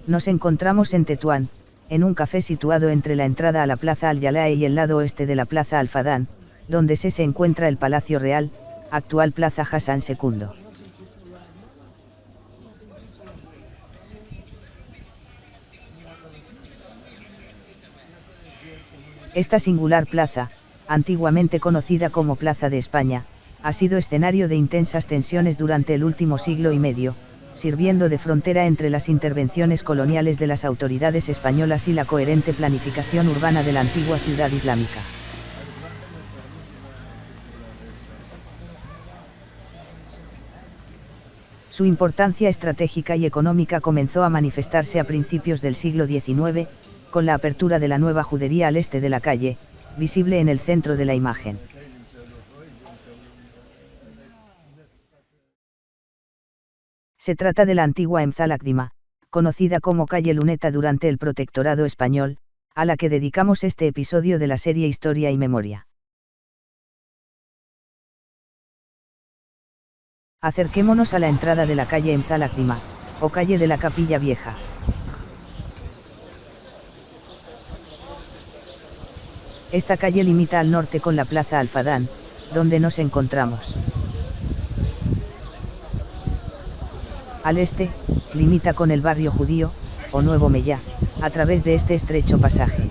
Nos encontramos en Tetuán, en un café situado entre la entrada a la Plaza Al-Yalae y el lado oeste de la Plaza Al-Fadán, donde se encuentra el Palacio Real, actual Plaza Hassan II. Esta singular plaza, antiguamente conocida como Plaza de España, ha sido escenario de intensas tensiones durante el último siglo y medio, sirviendo de frontera entre las intervenciones coloniales de las autoridades españolas y la coherente planificación urbana de la antigua ciudad islámica. Su importancia estratégica y económica comenzó a manifestarse a principios del siglo XIX, con la apertura de la nueva judería al este de la calle, visible en el centro de la imagen. Se trata de la antigua Emzalakdima, conocida como calle Luneta durante el Protectorado español, a la que dedicamos este episodio de la serie Historia y Memoria. Acerquémonos a la entrada de la calle Emzalakdima, o calle de la Capilla Vieja. Esta calle limita al norte con la Plaza Al-Fadán, donde nos encontramos. Al este, limita con el barrio judío, o Nuevo Meyá, a través de este estrecho pasaje.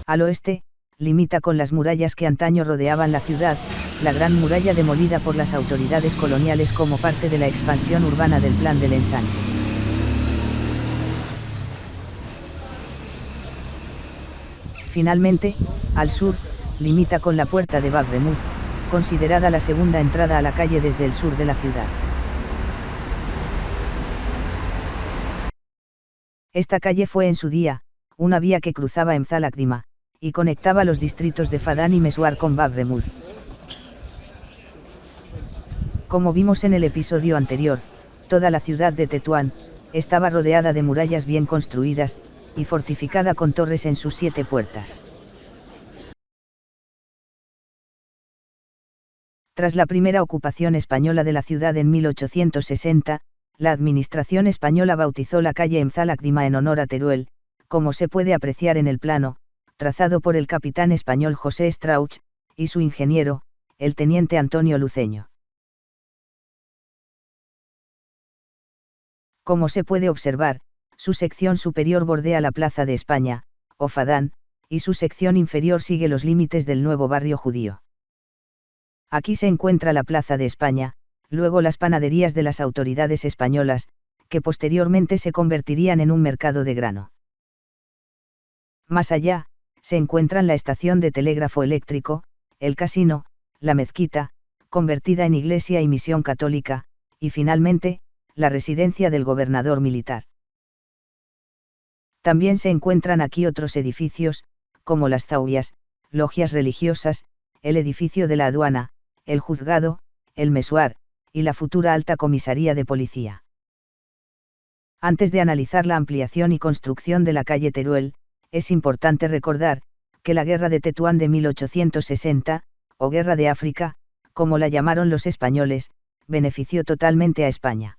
Al oeste, limita con las murallas que antaño rodeaban la ciudad, la Gran Muralla demolida por las autoridades coloniales como parte de la expansión urbana del Plan del Ensanche. Finalmente, al sur, limita con la Puerta de Bab Remuz, considerada la segunda entrada a la calle desde el sur de la ciudad. Esta calle fue en su día, una vía que cruzaba Emzalakdima, y conectaba los distritos de Fadán y Mesuar con Bab Remuz. Como vimos en el episodio anterior, toda la ciudad de Tetuán estaba rodeada de murallas bien construidas, y fortificada con torres en sus 7 puertas. Tras la primera ocupación española de la ciudad en 1860, la administración española bautizó la calle Emzalakdima en honor a Teruel, como se puede apreciar en el plano, trazado por el capitán español José Strauch, y su ingeniero, el teniente Antonio Luceño. Como se puede observar, su sección superior bordea la Plaza de España, o Fadán, y su sección inferior sigue los límites del nuevo barrio judío. Aquí se encuentra la Plaza de España, luego las panaderías de las autoridades españolas, que posteriormente se convertirían en un mercado de grano. Más allá, se encuentran la estación de telégrafo eléctrico, el casino, la mezquita, convertida en iglesia y misión católica, y finalmente, la residencia del gobernador militar. También se encuentran aquí otros edificios, como las zauyas, logias religiosas, el edificio de la aduana, el juzgado, el mesuar, y la futura alta comisaría de policía. Antes de analizar la ampliación y construcción de la calle Teruel, es importante recordar, que la Guerra de Tetuán de 1860, o Guerra de África, como la llamaron los españoles, benefició totalmente a España.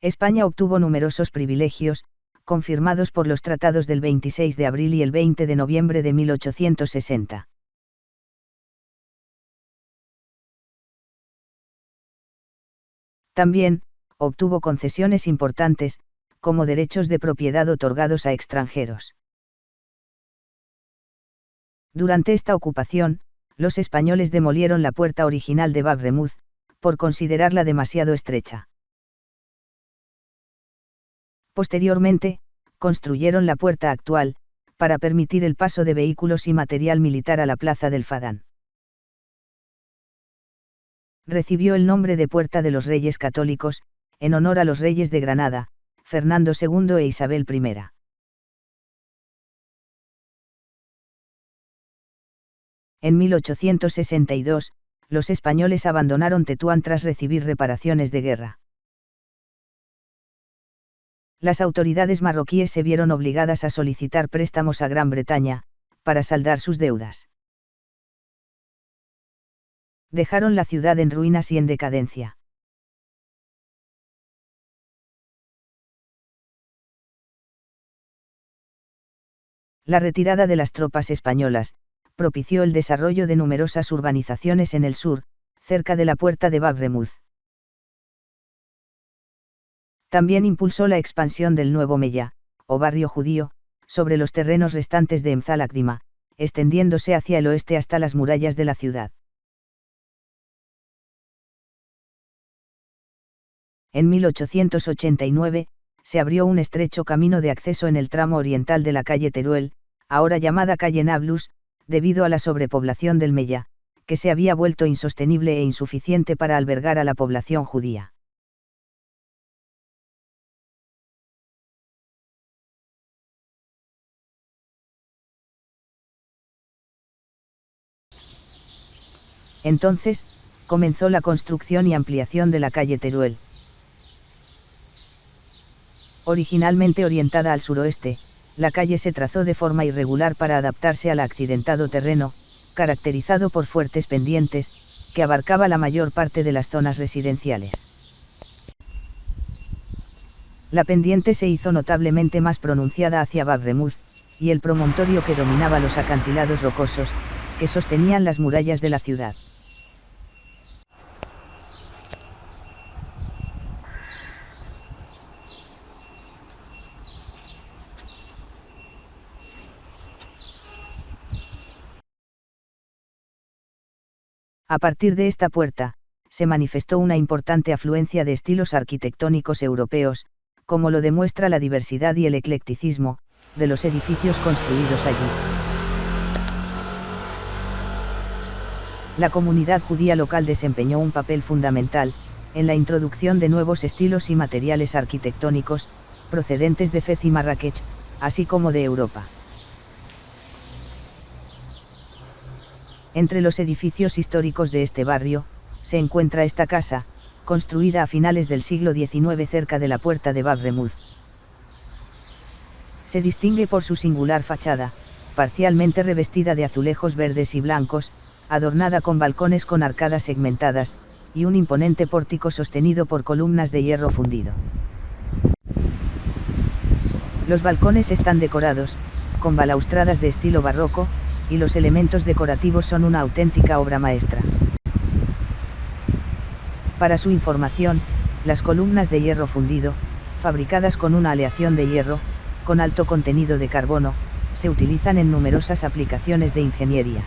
España obtuvo numerosos privilegios, confirmados por los tratados del 26 de abril y el 20 de noviembre de 1860. También, obtuvo concesiones importantes, como derechos de propiedad otorgados a extranjeros. Durante esta ocupación, los españoles demolieron la puerta original de Bab Remuz, por considerarla demasiado estrecha. Posteriormente, construyeron la puerta actual, para permitir el paso de vehículos y material militar a la Plaza del Fadán. Recibió el nombre de Puerta de los Reyes Católicos, en honor a los reyes de Granada, Fernando II e Isabel I. En 1862, los españoles abandonaron Tetuán tras recibir reparaciones de guerra. Las autoridades marroquíes se vieron obligadas a solicitar préstamos a Gran Bretaña, para saldar sus deudas. Dejaron la ciudad en ruinas y en decadencia. La retirada de las tropas españolas propició el desarrollo de numerosas urbanizaciones en el sur, cerca de la puerta de Bab Remuz. También impulsó la expansión del Nuevo Mella, o barrio judío, sobre los terrenos restantes de Emzal-Akdima, extendiéndose hacia el oeste hasta las murallas de la ciudad. En 1889, se abrió un estrecho camino de acceso en el tramo oriental de la calle Teruel, ahora llamada calle Nablus, debido a la sobrepoblación del Mella, que se había vuelto insostenible e insuficiente para albergar a la población judía. Entonces, comenzó la construcción y ampliación de la calle Teruel. Originalmente orientada al suroeste, la calle se trazó de forma irregular para adaptarse al accidentado terreno, caracterizado por fuertes pendientes, que abarcaba la mayor parte de las zonas residenciales. La pendiente se hizo notablemente más pronunciada hacia Bab Remuz, y el promontorio que dominaba los acantilados rocosos, que sostenían las murallas de la ciudad. A partir de esta puerta, se manifestó una importante afluencia de estilos arquitectónicos europeos, como lo demuestra la diversidad y el eclecticismo de los edificios construidos allí. La comunidad judía local desempeñó un papel fundamental en la introducción de nuevos estilos y materiales arquitectónicos, procedentes de Fez y Marrakech, así como de Europa. Entre los edificios históricos de este barrio, se encuentra esta casa, construida a finales del siglo XIX cerca de la puerta de Bab Remuz. Se distingue por su singular fachada, parcialmente revestida de azulejos verdes y blancos, adornada con balcones con arcadas segmentadas, y un imponente pórtico sostenido por columnas de hierro fundido. Los balcones están decorados, con balaustradas de estilo barroco, y los elementos decorativos son una auténtica obra maestra. Para su información, las columnas de hierro fundido, fabricadas con una aleación de hierro, con alto contenido de carbono, se utilizan en numerosas aplicaciones de ingeniería.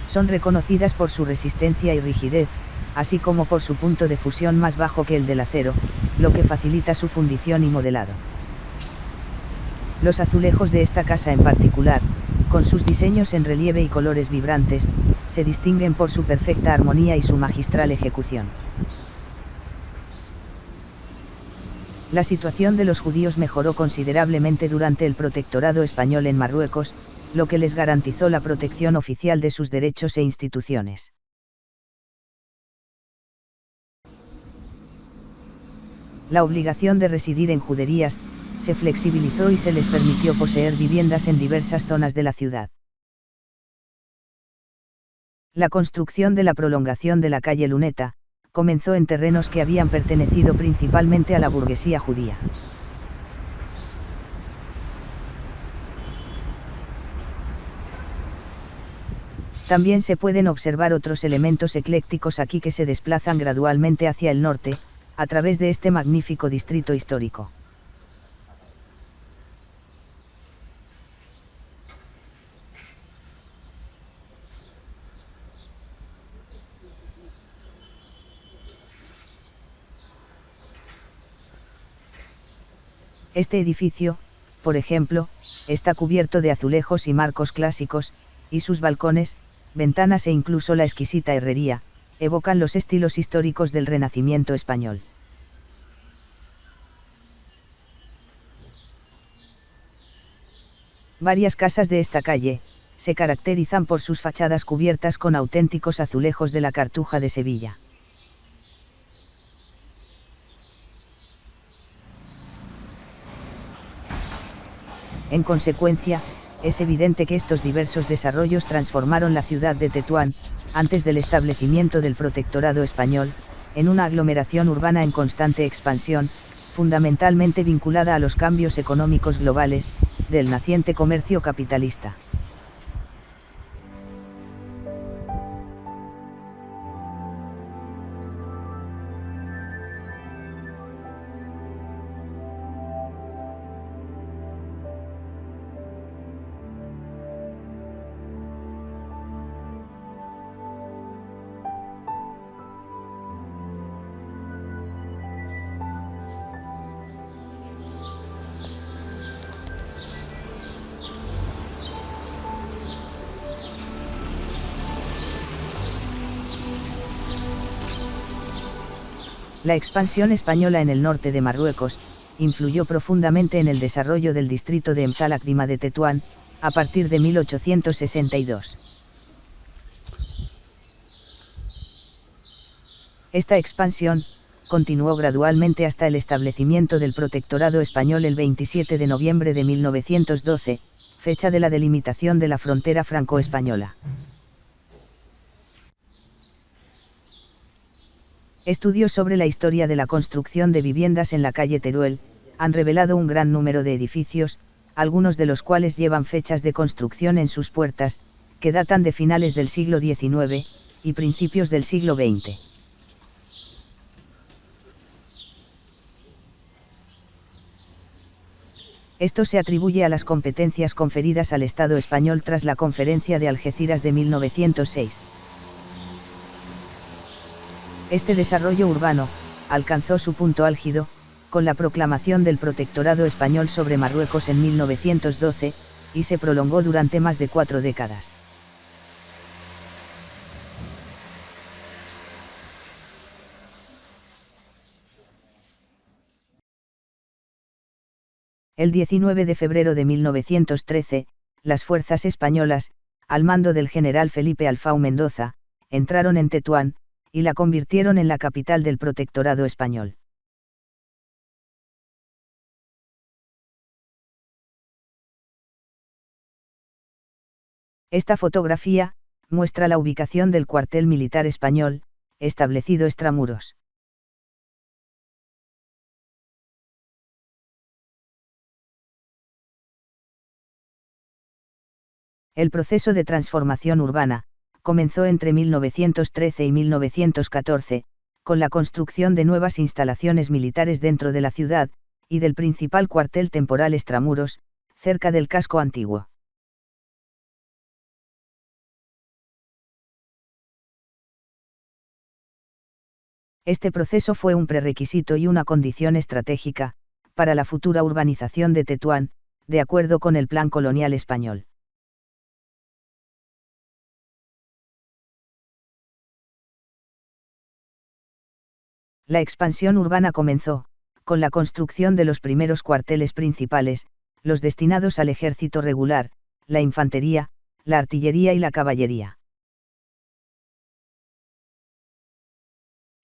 Son reconocidas por su resistencia y rigidez, así como por su punto de fusión más bajo que el del acero, lo que facilita su fundición y modelado. Los azulejos de esta casa en particular, con sus diseños en relieve y colores vibrantes, se distinguen por su perfecta armonía y su magistral ejecución. La situación de los judíos mejoró considerablemente durante el protectorado español en Marruecos, lo que les garantizó la protección oficial de sus derechos e instituciones. La obligación de residir en juderías se flexibilizó y se les permitió poseer viviendas en diversas zonas de la ciudad. La construcción de la prolongación de la calle Luneta comenzó en terrenos que habían pertenecido principalmente a la burguesía judía. También se pueden observar otros elementos eclécticos aquí que se desplazan gradualmente hacia el norte, a través de este magnífico distrito histórico. Este edificio, por ejemplo, está cubierto de azulejos y marcos clásicos, y sus balcones, ventanas e incluso la exquisita herrería, evocan los estilos históricos del Renacimiento español. Varias casas de esta calle se caracterizan por sus fachadas cubiertas con auténticos azulejos de la Cartuja de Sevilla. En consecuencia, es evidente que estos diversos desarrollos transformaron la ciudad de Tetuán, antes del establecimiento del protectorado español, en una aglomeración urbana en constante expansión, fundamentalmente vinculada a los cambios económicos globales, del naciente comercio capitalista. La expansión española en el norte de Marruecos influyó profundamente en el desarrollo del distrito de Emzalakdima de Tetuán, a partir de 1862. Esta expansión continuó gradualmente hasta el establecimiento del protectorado español el 27 de noviembre de 1912, fecha de la delimitación de la frontera franco-española. Estudios sobre la historia de la construcción de viviendas en la calle Teruel han revelado un gran número de edificios, algunos de los cuales llevan fechas de construcción en sus puertas, que datan de finales del siglo XIX y principios del siglo XX. Esto se atribuye a las competencias conferidas al Estado español tras la Conferencia de Algeciras de 1906. Este desarrollo urbano alcanzó su punto álgido con la proclamación del Protectorado español sobre Marruecos en 1912, y se prolongó durante más de 4 décadas. El 19 de febrero de 1913, las fuerzas españolas, al mando del general Felipe Alfau Mendoza, entraron en Tetuán, y la convirtieron en la capital del Protectorado español. Esta fotografía muestra la ubicación del cuartel militar español, establecido extramuros. El proceso de transformación urbana comenzó entre 1913 y 1914, con la construcción de nuevas instalaciones militares dentro de la ciudad, y del principal cuartel temporal extramuros, cerca del casco antiguo. Este proceso fue un prerequisito y una condición estratégica para la futura urbanización de Tetuán, de acuerdo con el Plan Colonial Español. La expansión urbana comenzó con la construcción de los primeros cuarteles principales, los destinados al ejército regular, la infantería, la artillería y la caballería.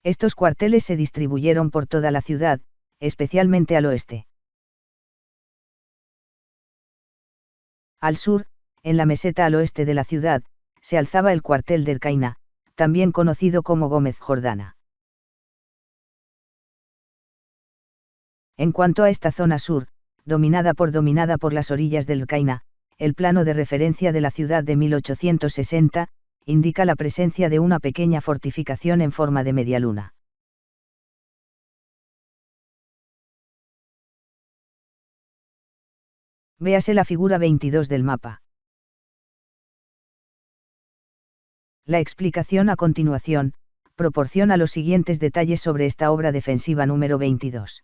Estos cuarteles se distribuyeron por toda la ciudad, especialmente al oeste. Al sur, en la meseta al oeste de la ciudad, se alzaba el cuartel de Ercaina, también conocido como Gómez Jordana. En cuanto a esta zona sur, dominada por las orillas del Ercaina, el plano de referencia de la ciudad de 1860, indica la presencia de una pequeña fortificación en forma de media luna. Véase la figura 22 del mapa. La explicación a continuación proporciona los siguientes detalles sobre esta obra defensiva número 22.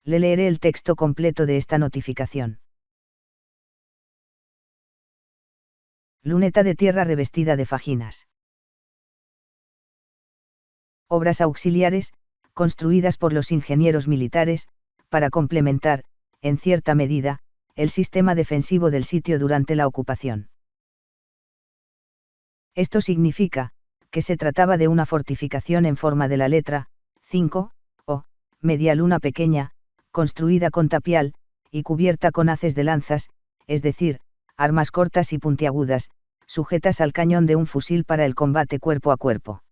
Le leeré el texto completo de esta notificación. Luneta de tierra revestida de fajinas. Obras auxiliares, construidas por los ingenieros militares, para complementar, en cierta medida, el sistema defensivo del sitio durante la ocupación. Esto significa, que se trataba de una fortificación en forma de la letra 5, o media luna pequeña, construida con tapial, y cubierta con haces de lanzas, es decir, armas cortas y puntiagudas, sujetas al cañón de un fusil para el combate cuerpo a cuerpo.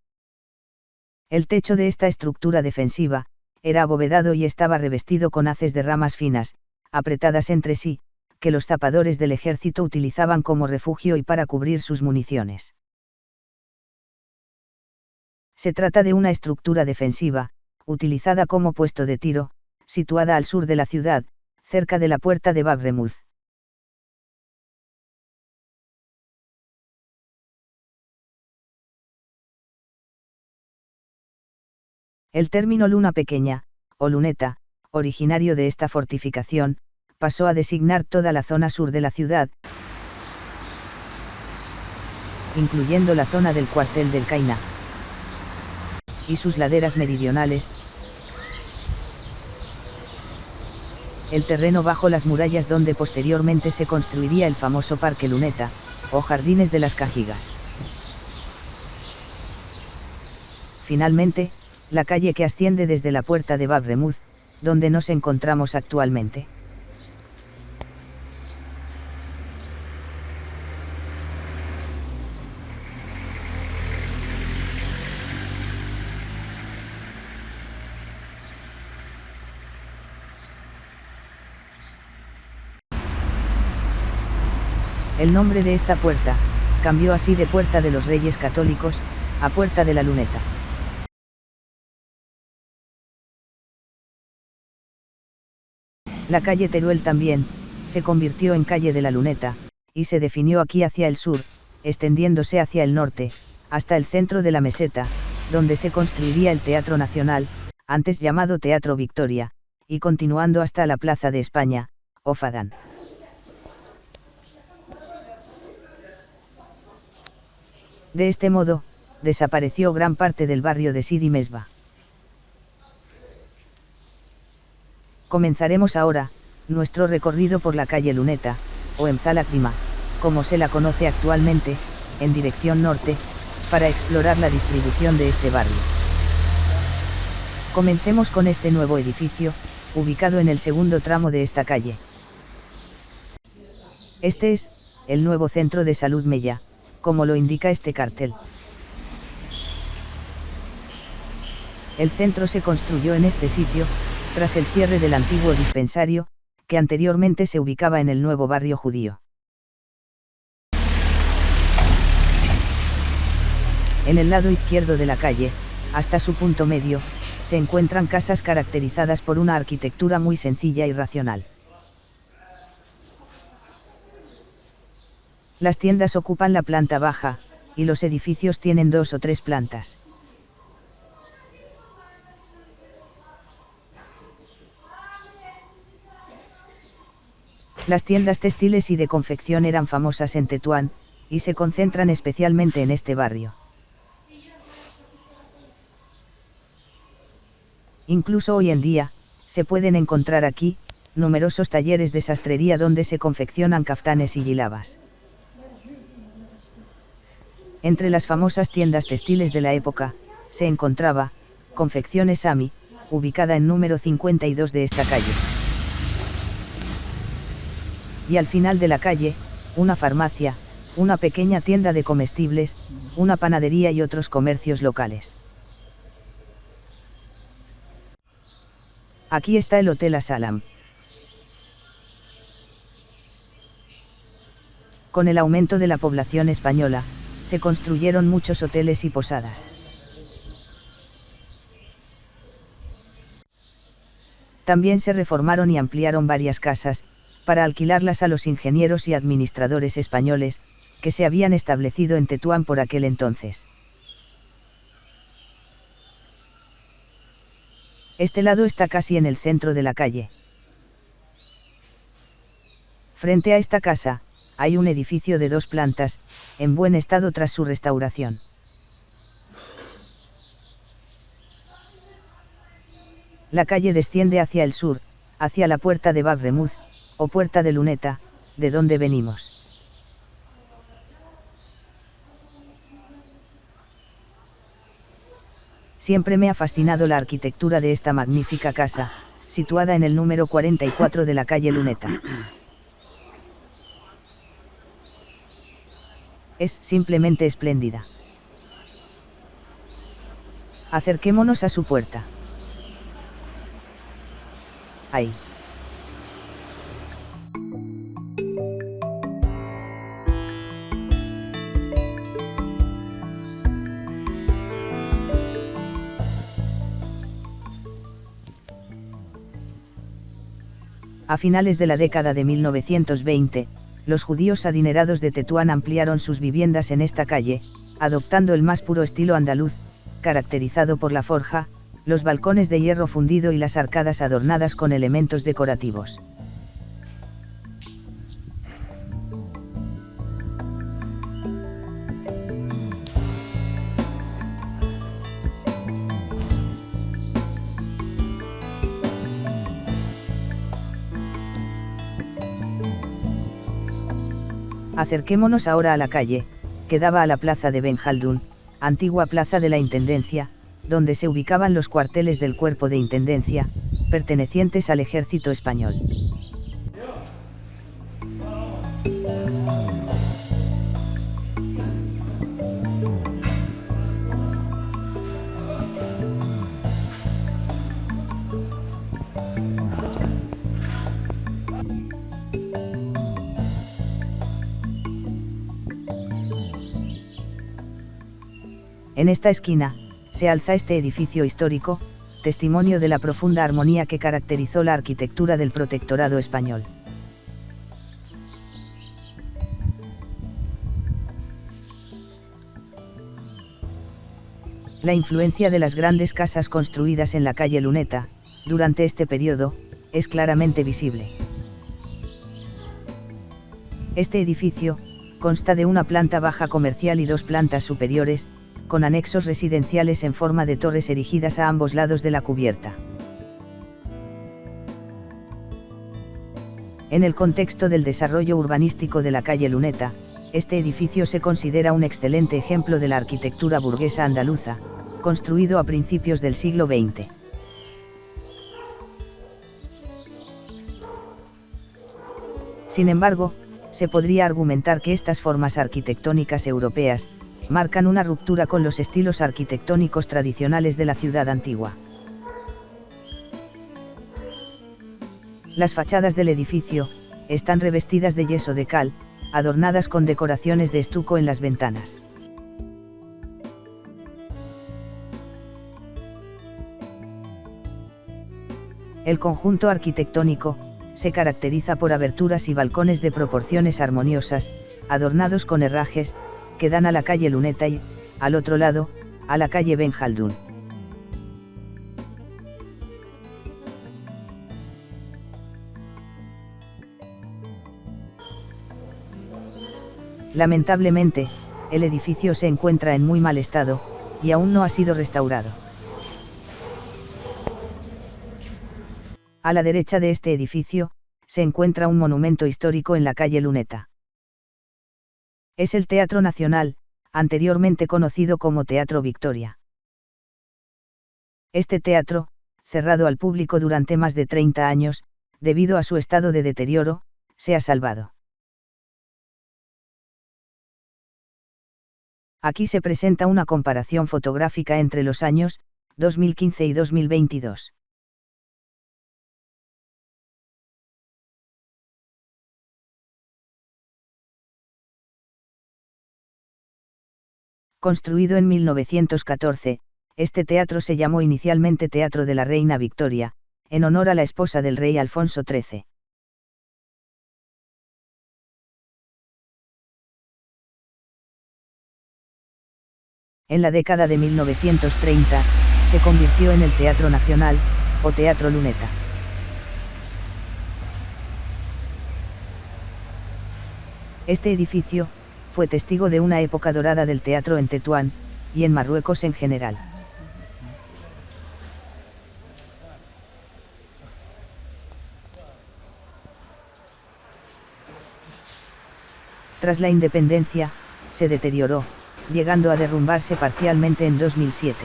El techo de esta estructura defensiva era abovedado y estaba revestido con haces de ramas finas, apretadas entre sí, que los zapadores del ejército utilizaban como refugio y para cubrir sus municiones. Se trata de una estructura defensiva, utilizada como puesto de tiro, situada al sur de la ciudad, cerca de la puerta de Bab Remuz. El término luna pequeña, o luneta, originario de esta fortificación, pasó a designar toda la zona sur de la ciudad, incluyendo la zona del cuartel del Cainá y sus laderas meridionales, el terreno bajo las murallas donde posteriormente se construiría el famoso Parque Luneta, o Jardines de las Cajigas. Finalmente, la calle que asciende desde la puerta de Bab Remuz, donde nos encontramos actualmente. El nombre de esta puerta cambió así de Puerta de los Reyes Católicos a Puerta de la Luneta. La calle Teruel también se convirtió en calle de la Luneta, y se definió aquí hacia el sur, extendiéndose hacia el norte, hasta el centro de la meseta, donde se construiría el Teatro Nacional, antes llamado Teatro Victoria, y continuando hasta la Plaza de España, o Fadán. De este modo, desapareció gran parte del barrio de Sidi Mesbah. Comenzaremos ahora nuestro recorrido por la calle Luneta, o Emzalak Dima, como se la conoce actualmente, en dirección norte, para explorar la distribución de este barrio. Comencemos con este nuevo edificio, ubicado en el segundo tramo de esta calle. Este es el nuevo Centro de Salud Mella, como lo indica este cartel. El centro se construyó en este sitio, tras el cierre del antiguo dispensario, que anteriormente se ubicaba en el nuevo barrio judío. En el lado izquierdo de la calle, hasta su punto medio, se encuentran casas caracterizadas por una arquitectura muy sencilla y racional. Las tiendas ocupan la planta baja, y los edificios tienen 2 o 3 plantas. Las tiendas textiles y de confección eran famosas en Tetuán, y se concentran especialmente en este barrio. Incluso hoy en día, se pueden encontrar aquí, numerosos talleres de sastrería donde se confeccionan caftanes y jilabas. Entre las famosas tiendas textiles de la época, se encontraba, Confecciones Ami, ubicada en número 52 de esta calle. Y al final de la calle, una farmacia, una pequeña tienda de comestibles, una panadería y otros comercios locales. Aquí está el Hotel Asalam. Con el aumento de la población española, se construyeron muchos hoteles y posadas. También se reformaron y ampliaron varias casas, para alquilarlas a los ingenieros y administradores españoles, que se habían establecido en Tetuán por aquel entonces. Este lado está casi en el centro de la calle. Frente a esta casa, hay un edificio de 2 plantas, en buen estado tras su restauración. La calle desciende hacia el sur, hacia la puerta de Bab Remuz, o Puerta de Luneta, de donde venimos. Siempre me ha fascinado la arquitectura de esta magnífica casa, situada en el número 44 de la calle Luneta. Es simplemente espléndida. Acerquémonos a su puerta. Ahí. A finales de la década de 1920, los judíos adinerados de Tetuán ampliaron sus viviendas en esta calle, adoptando el más puro estilo andaluz, caracterizado por la forja, los balcones de hierro fundido y las arcadas adornadas con elementos decorativos. Acerquémonos ahora a la calle, que daba a la plaza de Ben Jaldún, antigua plaza de la Intendencia, donde se ubicaban los cuarteles del Cuerpo de Intendencia, pertenecientes al Ejército Español. En esta esquina, se alza este edificio histórico, testimonio de la profunda armonía que caracterizó la arquitectura del protectorado español. La influencia de las grandes casas construidas en la calle Luneta, durante este periodo, es claramente visible. Este edificio, consta de una planta baja comercial y dos plantas superiores, con anexos residenciales en forma de torres erigidas a ambos lados de la cubierta. En el contexto del desarrollo urbanístico de la calle Luneta, este edificio se considera un excelente ejemplo de la arquitectura burguesa andaluza, construido a principios del siglo XX. Sin embargo, se podría argumentar que estas formas arquitectónicas europeas marcan una ruptura con los estilos arquitectónicos tradicionales de la ciudad antigua. Las fachadas del edificio están revestidas de yeso de cal, adornadas con decoraciones de estuco en las ventanas. El conjunto arquitectónico se caracteriza por aberturas y balcones de proporciones armoniosas, adornados con herrajes, que dan a la calle Luneta y, al otro lado, a la calle Ben Jaldún. Lamentablemente, el edificio se encuentra en muy mal estado, y aún no ha sido restaurado. A la derecha de este edificio, se encuentra un monumento histórico en la calle Luneta. Es el Teatro Nacional, anteriormente conocido como Teatro Victoria. Este teatro, cerrado al público durante más de 30 años, debido a su estado de deterioro, se ha salvado. Aquí se presenta una comparación fotográfica entre los años 2015 y 2022. Construido en 1914, este teatro se llamó inicialmente Teatro de la Reina Victoria, en honor a la esposa del rey Alfonso XIII. En la década de 1930, se convirtió en el Teatro Nacional, o Teatro Luneta. Este edificio fue testigo de una época dorada del teatro en Tetuán, y en Marruecos en general. Tras la independencia, se deterioró, llegando a derrumbarse parcialmente en 2007.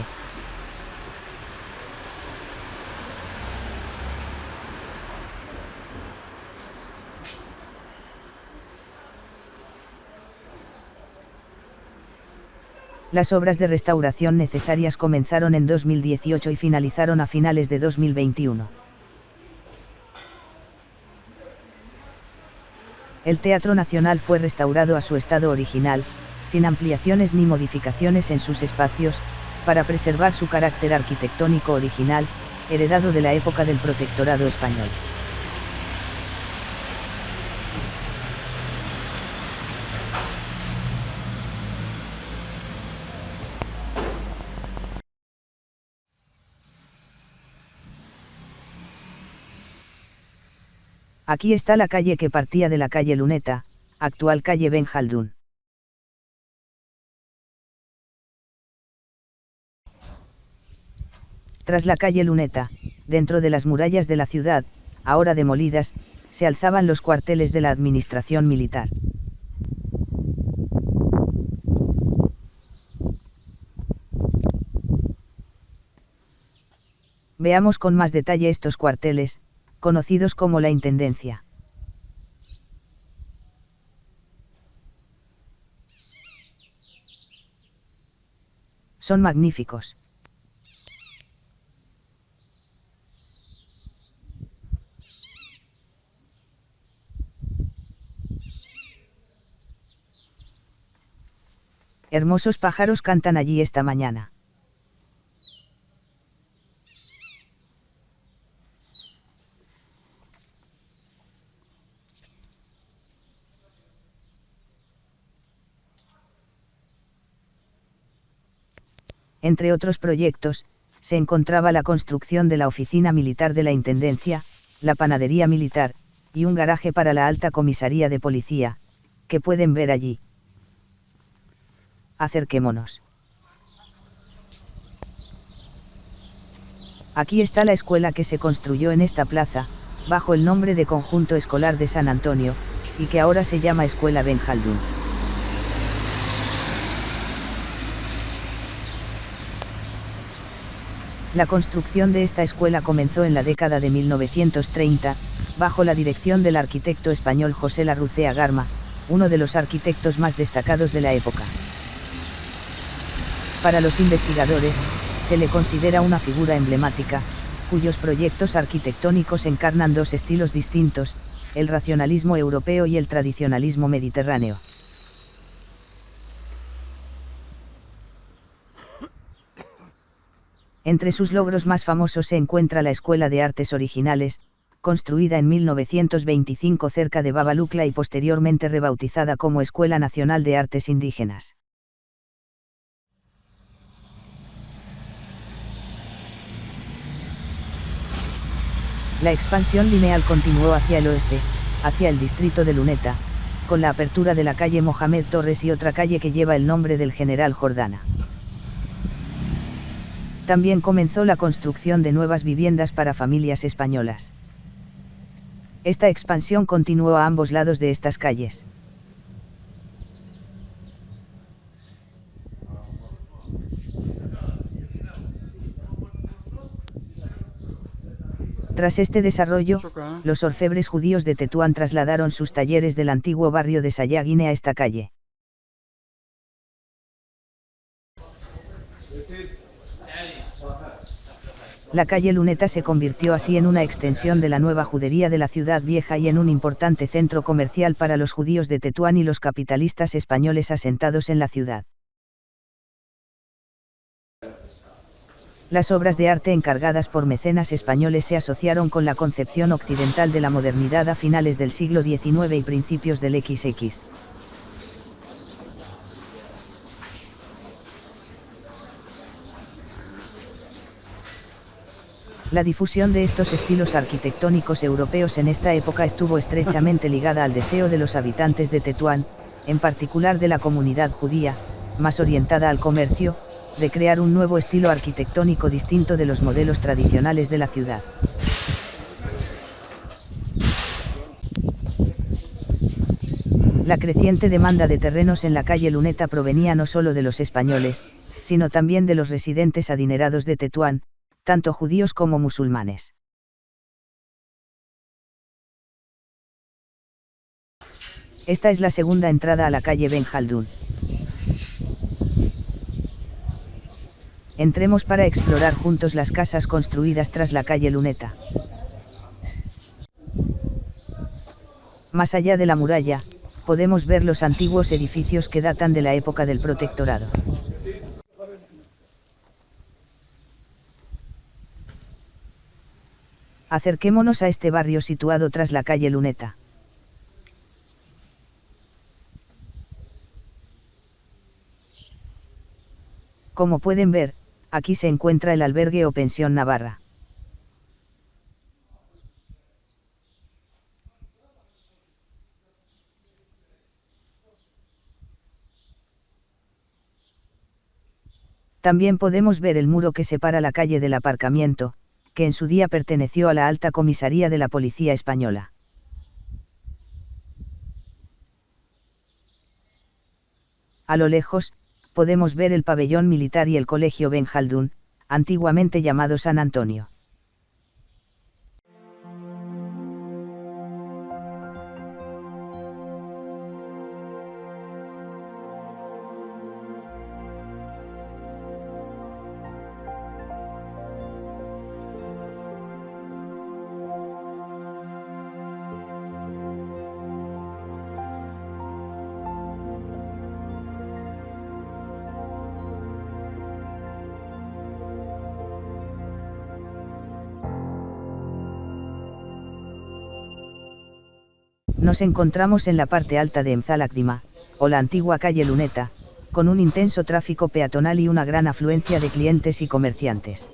Las obras de restauración necesarias comenzaron en 2018 y finalizaron a finales de 2021. El Teatro Nacional fue restaurado a su estado original, sin ampliaciones ni modificaciones en sus espacios, para preservar su carácter arquitectónico original, heredado de la época del Protectorado español. Aquí está la calle que partía de la calle Luneta, actual calle Ben Khaldun. Tras la calle Luneta, dentro de las murallas de la ciudad, ahora demolidas, se alzaban los cuarteles de la administración militar. Veamos con más detalle estos cuarteles, conocidos como la Intendencia. Son magníficos. Hermosos pájaros cantan allí esta mañana. Entre otros proyectos, se encontraba la construcción de la oficina militar de la Intendencia, la panadería militar, y un garaje para la alta comisaría de policía, que pueden ver allí. Acerquémonos. Aquí está la escuela que se construyó en esta plaza, bajo el nombre de Conjunto Escolar de San Antonio, y que ahora se llama Escuela Ben Khaldun. La construcción de esta escuela comenzó en la década de 1930, bajo la dirección del arquitecto español José Larrucea Garma, uno de los arquitectos más destacados de la época. Para los investigadores, se le considera una figura emblemática, cuyos proyectos arquitectónicos encarnan dos estilos distintos, el racionalismo europeo y el tradicionalismo mediterráneo. Entre sus logros más famosos se encuentra la Escuela de Artes Originales, construida en 1925 cerca de Babalucla y posteriormente rebautizada como Escuela Nacional de Artes Indígenas. La expansión lineal continuó hacia el oeste, hacia el distrito de Luneta, con la apertura de la calle Mohamed Torres y otra calle que lleva el nombre del general Jordana. También comenzó la construcción de nuevas viviendas para familias españolas. Esta expansión continuó a ambos lados de estas calles. Tras este desarrollo, los orfebres judíos de Tetuán trasladaron sus talleres del antiguo barrio de Sayaguine a esta calle. La calle Luneta se convirtió así en una extensión de la nueva judería de la ciudad vieja y en un importante centro comercial para los judíos de Tetuán y los capitalistas españoles asentados en la ciudad. Las obras de arte encargadas por mecenas españoles se asociaron con la concepción occidental de la modernidad a finales del siglo XIX y principios del XX. La difusión de estos estilos arquitectónicos europeos en esta época estuvo estrechamente ligada al deseo de los habitantes de Tetuán, en particular de la comunidad judía, más orientada al comercio, de crear un nuevo estilo arquitectónico distinto de los modelos tradicionales de la ciudad. La creciente demanda de terrenos en la calle Luneta provenía no solo de los españoles, sino también de los residentes adinerados de Tetuán, tanto judíos como musulmanes. Esta es la segunda entrada a la calle Ben Khaldun. Entremos para explorar juntos las casas construidas tras la calle Luneta. Más allá de la muralla, podemos ver los antiguos edificios que datan de la época del Protectorado. Acerquémonos a este barrio situado tras la calle Luneta. Como pueden ver, aquí se encuentra el albergue o pensión Navarra. También podemos ver el muro que separa la calle del aparcamiento, que en su día perteneció a la Alta Comisaría de la Policía Española. A lo lejos, podemos ver el pabellón militar y el Colegio Ben Jaldún, antiguamente llamado San Antonio. Nos encontramos en la parte alta de Emzalacdima, o la antigua calle Luneta, con un intenso tráfico peatonal y una gran afluencia de clientes y comerciantes.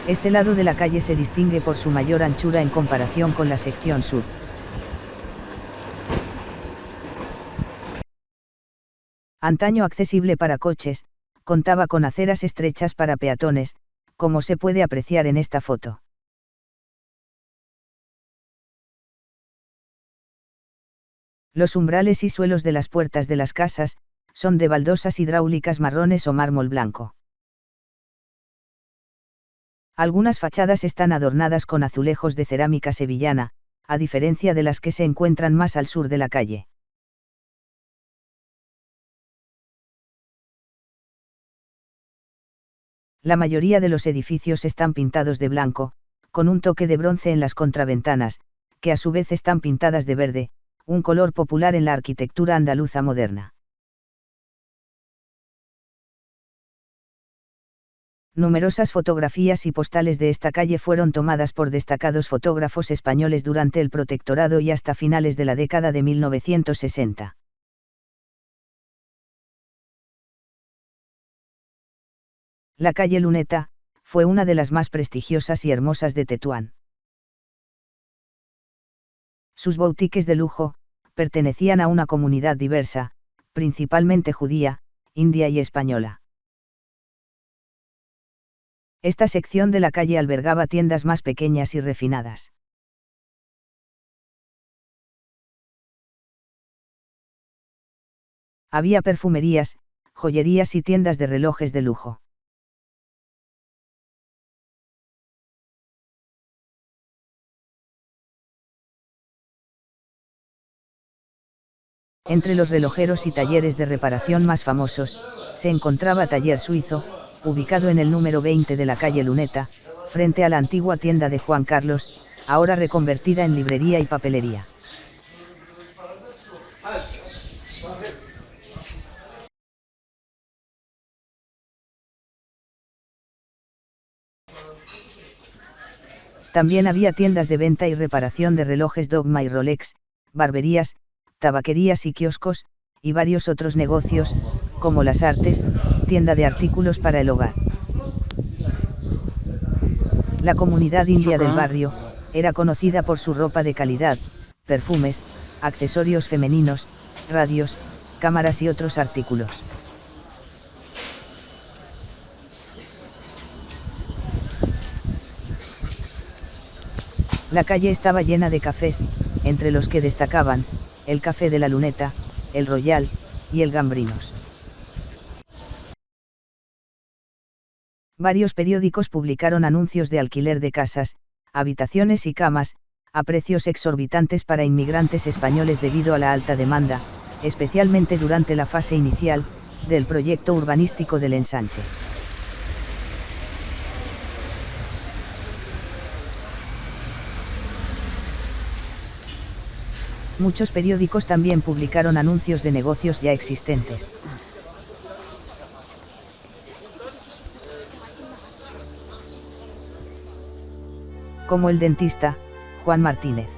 Este lado de la calle se distingue por su mayor anchura en comparación con la sección sur. Antaño accesible para coches, contaba con aceras estrechas para peatones, como se puede apreciar en esta foto. Los umbrales y suelos de las puertas de las casas, son de baldosas hidráulicas marrones o mármol blanco. Algunas fachadas están adornadas con azulejos de cerámica sevillana, a diferencia de las que se encuentran más al sur de la calle. La mayoría de los edificios están pintados de blanco, con un toque de bronce en las contraventanas, que a su vez están pintadas de verde, un color popular en la arquitectura andaluza moderna. Numerosas fotografías y postales de esta calle fueron tomadas por destacados fotógrafos españoles durante el Protectorado y hasta finales de la década de 1960. La calle Luneta fue una de las más prestigiosas y hermosas de Tetuán. Sus boutiques de lujo pertenecían a una comunidad diversa, principalmente judía, india y española. Esta sección de la calle albergaba tiendas más pequeñas y refinadas. Había perfumerías, joyerías y tiendas de relojes de lujo. Entre los relojeros y talleres de reparación más famosos, se encontraba Taller Suizo, ubicado en el número 20 de la calle Luneta, frente a la antigua tienda de Juan Carlos, ahora reconvertida en librería y papelería. También había tiendas de venta y reparación de relojes Dogma y Rolex, barberías, tabaquerías y kioscos, y varios otros negocios, como Las Artes, tienda de artículos para el hogar. La comunidad india del barrio era conocida por su ropa de calidad, perfumes, accesorios femeninos, radios, cámaras y otros artículos. La calle estaba llena de cafés, entre los que destacaban el Café de la Luneta, el Royal y el Gambrinos. Varios periódicos publicaron anuncios de alquiler de casas, habitaciones y camas, a precios exorbitantes para inmigrantes españoles debido a la alta demanda, especialmente durante la fase inicial, del proyecto urbanístico del ensanche. Muchos periódicos también publicaron anuncios de negocios ya existentes. Como el dentista, Juan Martínez.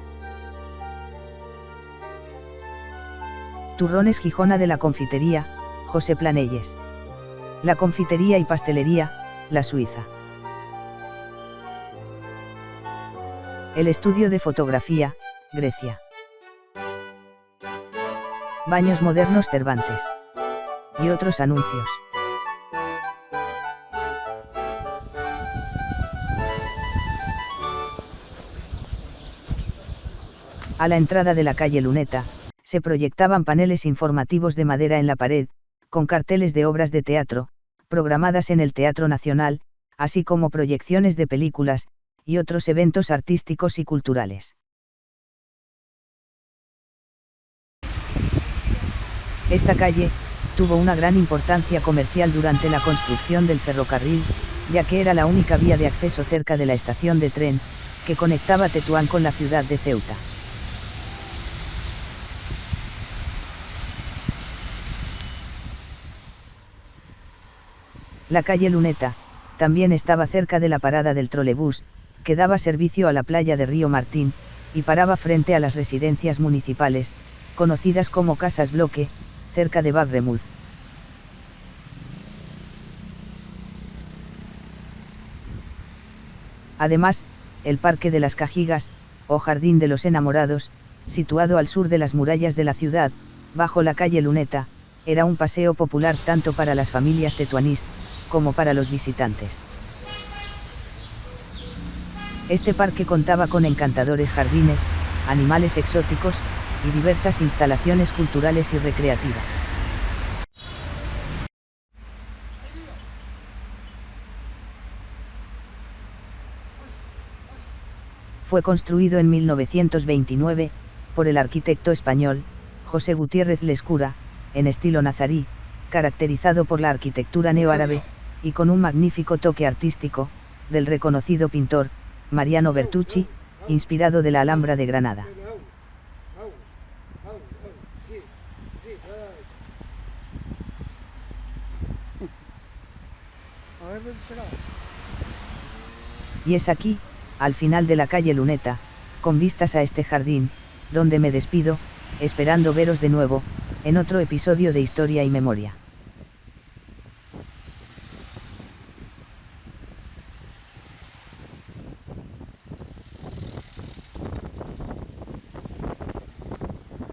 Turrones Gijona de la confitería, José Planelles. La confitería y pastelería, La Suiza. El estudio de fotografía, Grecia. Baños modernos Cervantes. Y otros anuncios. A la entrada de la calle Luneta, se proyectaban paneles informativos de madera en la pared, con carteles de obras de teatro, programadas en el Teatro Nacional, así como proyecciones de películas, y otros eventos artísticos y culturales. Esta calle tuvo una gran importancia comercial durante la construcción del ferrocarril, ya que era la única vía de acceso cerca de la estación de tren, que conectaba Tetuán con la ciudad de Ceuta. La calle Luneta también estaba cerca de la parada del trolebús, que daba servicio a la playa de Río Martín, y paraba frente a las residencias municipales, conocidas como Casas Bloque, cerca de Bagremuz. Además, el Parque de las Cajigas, o Jardín de los Enamorados, situado al sur de las murallas de la ciudad, bajo la calle Luneta, era un paseo popular tanto para las familias tetuanís, como para los visitantes. Este parque contaba con encantadores jardines, animales exóticos, y diversas instalaciones culturales y recreativas. Fue construido en 1929, por el arquitecto español, José Gutiérrez Lescura, en estilo nazarí, caracterizado por la arquitectura neoárabe, y con un magnífico toque artístico, del reconocido pintor, Mariano Bertucci, inspirado de la Alhambra de Granada. Y es aquí, al final de la calle Luneta, con vistas a este jardín, donde me despido, esperando veros de nuevo, en otro episodio de Historia y Memoria.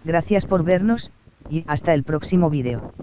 Gracias por vernos, y hasta el próximo vídeo.